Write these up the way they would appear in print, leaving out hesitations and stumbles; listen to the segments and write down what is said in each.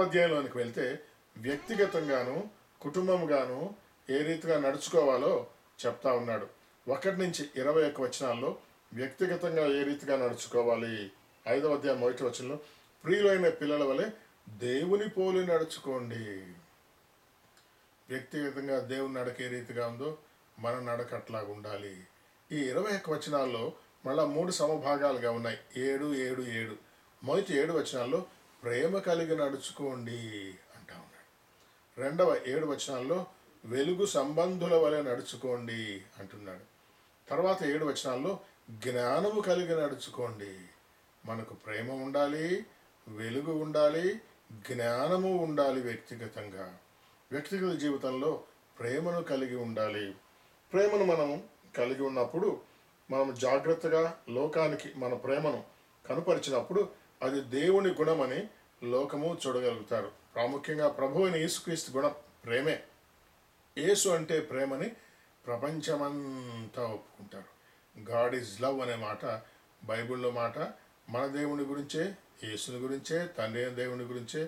అధ్యాయంలోనికి వెళ్తే వ్యక్తిగతంగాను కుటుంబంగాను ఏ రీతిగా నడుచుకోవాలో చెప్తా ఉన్నాడు. 1-21 వ్యక్తిగతంగా ఏ రీతిగా నడుచుకోవాలి. 5వ అధ్యాయం 1 ప్రియులైన పిల్లల వలె దేవుని పోలి నడుచుకోండి. వ్యక్తిగతంగా దేవుని నడక ఏ రీతిగా ఉందో మన నడక అట్లాగా ఉండాలి. ఈ 21 మళ్ళా 3 సమభాగాలుగా ఉన్నాయి. 7, 7, 7. మొదటి 7 ప్రేమ కలిగి నడుచుకోండి అంటా ఉన్నాడు. రెండవ 7 వెలుగు సంబంధుల వలె నడుచుకోండి అంటున్నాడు. తర్వాత 7 జ్ఞానము కలిగి నడుచుకోండి. మనకు ప్రేమ ఉండాలి, వెలుగు ఉండాలి, జ్ఞానము ఉండాలి. వ్యక్తిగత జీవితంలో ప్రేమను కలిగి ఉండాలి. ప్రేమను మనం కలిగి ఉన్నప్పుడు మనం జాగ్రత్తగా లోకానికి మన ప్రేమను కనుపరిచినప్పుడు అది దేవుని గుణమని లోకము చూడగలుగుతారు. ప్రాముఖ్యంగా ప్రభు అయిన యేసుక్రీస్తు గుణం ప్రేమే. యేసు అంటే ప్రేమని ప్రపంచమంతా ఒప్పుకుంటారు. గాడ్ ఈజ్ లవ్ అనే మాట బైబిల్లో మాట మన దేవుని గురించే, యేసుని గురించే, తండ్రి అయిన దేవుని గురించే.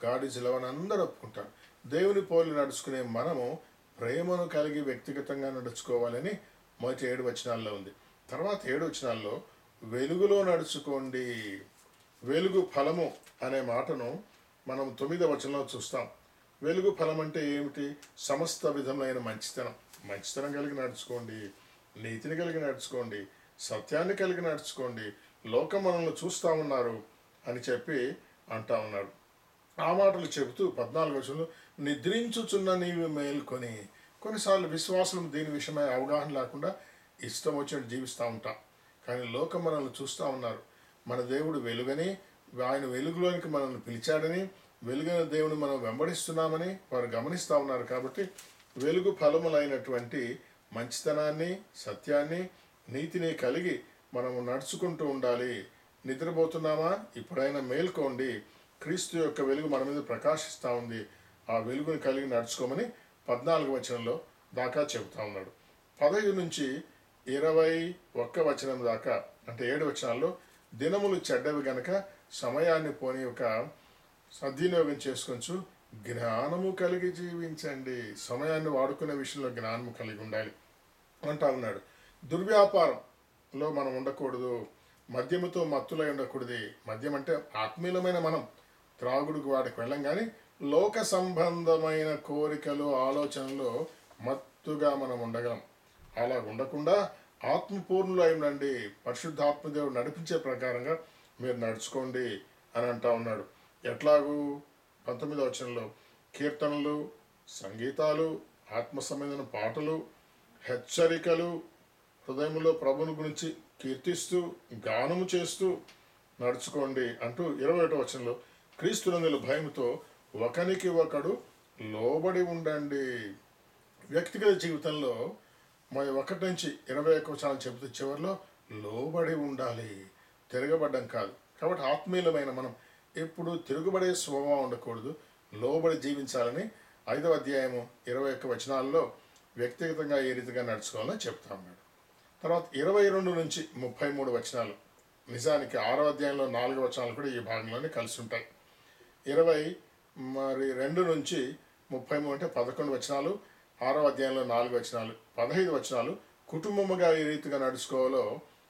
గాడ్ ఈజ్ లవ్ అని అందరూ ఒప్పుకుంటారు. దేవుని పోలి నడుచుకునే మనము ప్రేమను కలిగి వ్యక్తిగతంగా నడుచుకోవాలని మొదటి 7 ఉంది. తర్వాత 7 వెలుగులో నడుచుకోండి. వెలుగు ఫలము అనే మాటను మనం 9వ చూస్తాం. వెలుగు ఫలం అంటే ఏమిటి? సమస్త విధములైన మంచితనం కలిగి నడుచుకోండి, నీతిని కలిగి నడుచుకోండి, సత్యాన్ని కలిగి నడుచుకోండి. లోకం మనల్ని చూస్తూ ఉన్నారు అని చెప్పి అంటా ఉన్నాడు. ఆ మాటలు చెబుతూ 14 నిద్రించుచున్న నీవు మేల్కొని. కొన్నిసార్లు విశ్వాసం దీని విషయమై అవగాహన లేకుండా ఇష్టం వచ్చినట్టు జీవిస్తూ ఉంటాం. కానీ లోకం మనల్ని చూస్తూ ఉన్నారు. మన దేవుడు వెలుగని, ఆయన వెలుగులోనికి మనల్ని పిలిచాడని, వెలుగైన దేవుని మనం వెంబడిస్తున్నామని వారు గమనిస్తూ ఉన్నారు. కాబట్టి వెలుగు ఫలములైనటువంటి మంచితనాన్ని, సత్యాన్ని, నీతిని కలిగి మనము నడుచుకుంటూ ఉండాలి. నిద్రపోతున్నామా? ఇప్పుడైనా మేల్కోండి. క్రీస్తు యొక్క వెలుగు మన మీద ప్రకాశిస్తూ ఉంది. ఆ వెలుగుని కలిగి నడుచుకోమని 14 దాకా చెబుతా ఉన్నాడు. 15-21 దాకా అంటే 7 దినములు చెడ్డవి గనక సమయాన్ని పోని ఒక సద్వినియోగం చేసుకొంచు జ్ఞానము కలిగి జీవించండి. సమయాన్ని వాడుకునే విషయంలో జ్ఞానము కలిగి ఉండాలి అంటా ఉన్నాడు. దుర్వ్యాపారంలో మనం ఉండకూడదు. మద్యముతో మత్తులై ఉండకూడదు. మద్యం అంటే ఆత్మీయమైన మనం త్రాగుడుకు వాడికి వెళ్ళం, కానీ లోక సంబంధమైన కోరికలు, ఆలోచనలు మత్తుగా మనం ఉండగలం. అలా ఉండకుండా ఆత్మపూర్ణులై ఉండండి. పరిశుద్ధాత్మదేవుడు నడిపించే ప్రకారంగా మీరు నడుచుకోండి అని అంటా ఉన్నాడు. ఎట్లాగూ 19వ కీర్తనలు, సంగీతాలు, ఆత్మ సంబంధమైన పాటలు, హెచ్చరికలు, హృదయంలో ప్రభుని గురించి కీర్తిస్తూ గానము చేస్తూ నడుచుకోండి అంటూ 21 క్రీస్తునందు భయంతో ఒకనికి ఒకడు లోబడి ఉండండి. వ్యక్తిగత జీవితంలో 1-21 చెబుతూ చివరిలో లోబడి ఉండాలి, తిరగబడ్డం కాదు. కాబట్టి ఆత్మీయులమైన మనం ఎప్పుడు తిరుగుబడే స్వభావం ఉండకూడదు, లోబడి జీవించాలని 5వ అధ్యాయము 21 వ్యక్తిగతంగా ఏ రీతిగా నడుచుకోవాలని చెప్తా ఉన్నాడు. తర్వాత 22-33 నిజానికి 6వ అధ్యాయంలో 4 కూడా ఈ భాగంలోనే కలిసి ఉంటాయి. 22-33 అంటే 11 6వ అధ్యాయంలో 4 15 కుటుంబముగా ఏ రీతిగా నడుచుకోవాలో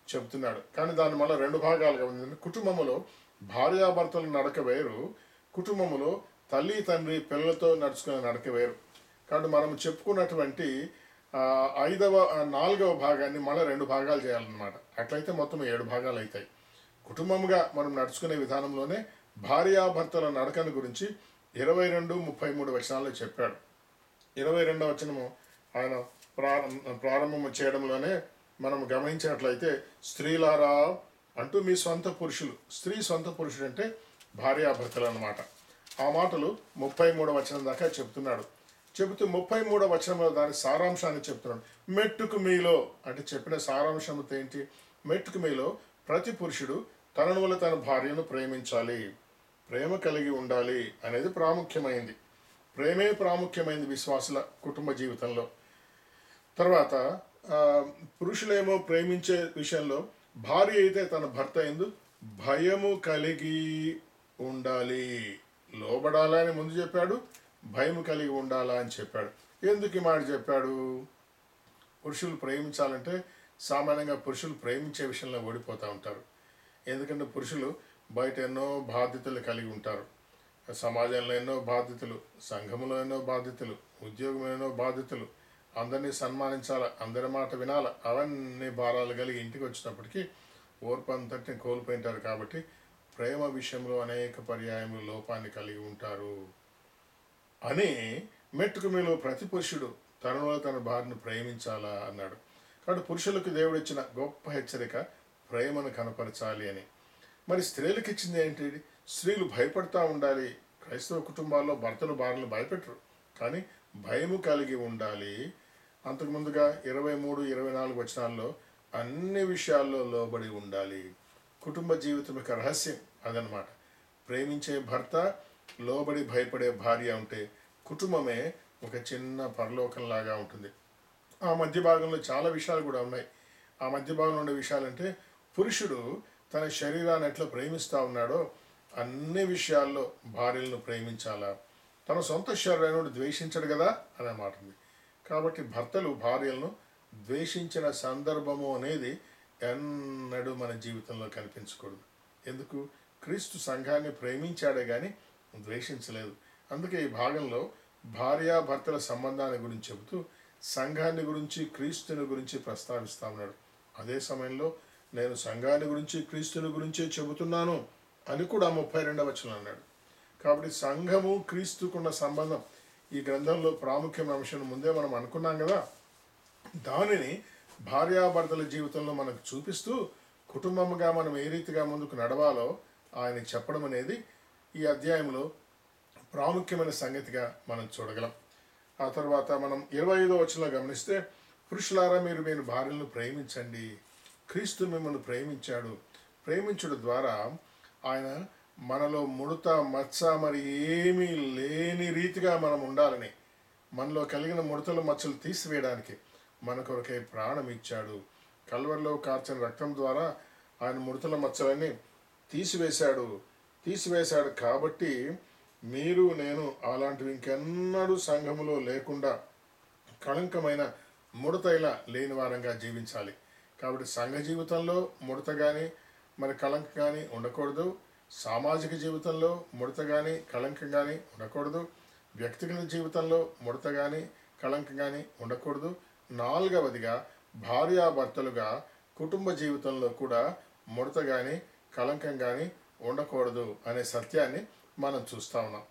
చెబుతున్నాడు. కానీ దాన్ని మళ్ళీ 2 భాగాలుగా ఉంది. కుటుంబములో భార్యాభర్తల నడక వేరు, కుటుంబములో తల్లి తండ్రి పిల్లలతో నడుచుకునే నడక వేరు. కాబట్టి మనం చెప్పుకున్నటువంటి 4వ భాగాన్ని మళ్ళీ 2 భాగాలు చేయాలన్నమాట. అట్లయితే మొత్తం 7 భాగాలు అవుతాయి. కుటుంబముగా మనం నడుచుకునే విధానంలోనే భార్యాభర్తల నడకను గురించి 22-33 చెప్పాడు. 22వ ఆయన ప్రారంభం చేయడంలోనే మనం గమనించినట్లయితే స్త్రీలారా అంటూ మీ సొంత పురుషులు. స్త్రీ సొంత పురుషుడు అంటే భార్యాభర్తలు అన్నమాట. ఆ మాటలు 33 దాకా చెప్తున్నాడు. చెబుతూ 33 దాని సారాంశాన్ని చెప్తున్నాడు. మెట్టుకు మీలో అంటే చెప్పిన సారాంశం ఏంటి? మెట్టుకు మీలో ప్రతి పురుషుడు తనను వల్ల తన భార్యను ప్రేమించాలి, ప్రేమ కలిగి ఉండాలి అనేది ప్రాముఖ్యమైంది. ప్రేమే ప్రాముఖ్యమైంది విశ్వాసుల కుటుంబ జీవితంలో. తర్వాత పురుషులేమో ప్రేమించే విషయంలో భార్య అయితే తన భర్త యందు భయము కలిగి ఉండాలి. లోబడాలా అని ముందు చెప్పాడు, భయం కలిగి ఉండాలా అని చెప్పాడు. ఎందుకు ఈ మాట చెప్పాడు? పురుషులు ప్రేమించాలంటే సామాన్యంగా పురుషులు ప్రేమించే విషయంలో ఓడిపోతూ ఉంటారు. ఎందుకంటే పురుషులు బయట ఎన్నో బాధ్యతలు కలిగి ఉంటారు. సమాజంలో ఎన్నో బాధ్యతలు, సంఘంలో ఎన్నో బాధ్యతలు, ఉద్యోగంలో ఎన్నో బాధ్యతలు, అందరినీ సన్మానించాలా, అందరి మాట వినాలా, అవన్నీ భారాలు కలిగి ఇంటికి వచ్చినప్పటికీ ఓర్పు అంతటిని కోల్పోయింటారు. కాబట్టి ప్రేమ విషయంలో అనేక పర్యాయములు లోపాన్ని కలిగి ఉంటారు అని మెట్టుకు మీలో ప్రతి పురుషుడు తనలో తన భార్యను ప్రేమించాలా అన్నాడు. కాబట్టి పురుషులకు దేవుడు ఇచ్చిన గొప్ప హెచ్చరిక ప్రేమను కనపరచాలి అని. మరి స్త్రీలకు ఇచ్చింది ఏంటి? స్త్రీలు భయపడతా ఉండాలి. క్రైస్తవ కుటుంబాల్లో భర్తలు భార్యలు భయపెట్టరు, కానీ భయము కలిగి ఉండాలి. అంతకుముందుగా 23, 24 వచనాల్లో అన్ని విషయాల్లో లోబడి ఉండాలి. కుటుంబ జీవితం యొక్క రహస్యం అదనమాట. ప్రేమించే భర్త, లోబడి భయపడే భార్య ఉంటే కుటుంబమే ఒక చిన్న పరలోకంలాగా ఉంటుంది. ఆ మధ్య భాగంలో చాలా విషయాలు కూడా ఉన్నాయి. ఆ మధ్య భాగంలో ఉండే విషయాలంటే పురుషుడు తన శరీరాన్ని ఎట్లా ప్రేమిస్తూ ఉన్నాడో అన్ని విషయాల్లో భార్యలను ప్రేమించాలా. తన సొంత శరీరాన్ని ద్వేషించడు కదా అనే మాట ఉంది. కాబట్టి భర్తలు భార్యలను ద్వేషించిన సందర్భము అనేది ఎన్నడూ మన జీవితంలో కనిపించకూడదు. ఎందుకు? క్రీస్తు సంఘాన్ని ప్రేమించాడే కానీ ద్వేషించలేదు. అందుకే ఈ భాగంలో భార్యాభర్తల సంబంధాన్ని గురించి చెబుతూ సంఘాన్ని గురించి, క్రీస్తుని గురించి ప్రస్తావిస్తా ఉన్నాడు. అదే సమయంలో నేను సంఘాన్ని గురించి, క్రీస్తుని గురించే చెబుతున్నాను అని కూడా 32వ వచనం అన్నాడు. కాబట్టి సంఘము క్రీస్తుకున్న సంబంధం ఈ గ్రంథంలో ప్రాముఖ్యమైన అంశం ముందే మనం అనుకున్నాం కదా. దానిని భార్యాభర్తల జీవితంలో మనకు చూపిస్తూ కుటుంబంగా మనం ఏ రీతిగా ముందుకు నడవాలో ఆయన చెప్పడం అనేది ఈ అధ్యాయంలో ప్రాముఖ్యమైన సంగతిగా మనం చూడగలం. ఆ తర్వాత మనం 25వ వచనంలో గమనిస్తే, పురుషులారా మీరు మీ భార్యలను ప్రేమించండి, క్రీస్తు మిమ్మల్ని ప్రేమించాడు. ప్రేమించడం ద్వారా ఆయన మనలో ముడత మచ్చ మరి ఏమీ లేని రీతిగా మనం ఉండాలని, మనలో కలిగిన ముడతలు మచ్చలు తీసివేయడానికి మన కొరకై ప్రాణం ఇచ్చాడు. కల్వరిలో కార్చిన రక్తం ద్వారా ఆయన ముడతల మచ్చలన్నీ తీసివేశాడు. కాబట్టి మీరు నేను అలాంటివి ఇంకెన్నడూ సంఘములో లేకుండా కళంకమైన ముడతైలా లేని వారంగా జీవించాలి. కాబట్టి సంఘ జీవితంలో ముడత కానీ మరి కళంకం కానీ ఉండకూడదు. సామాజిక జీవితంలో ముడత కానీ కళంకం కానీ ఉండకూడదు. వ్యక్తిగత జీవితంలో ముడత కానీ కళంకం కానీ ఉండకూడదు. 4వదిగా భార్యాభర్తలుగా కుటుంబ జీవితంలో కూడా ముడత కానీ కళంకం కానీ ఉండకూడదు అనే సత్యాన్ని మనం చూస్తూ ఉన్నాం.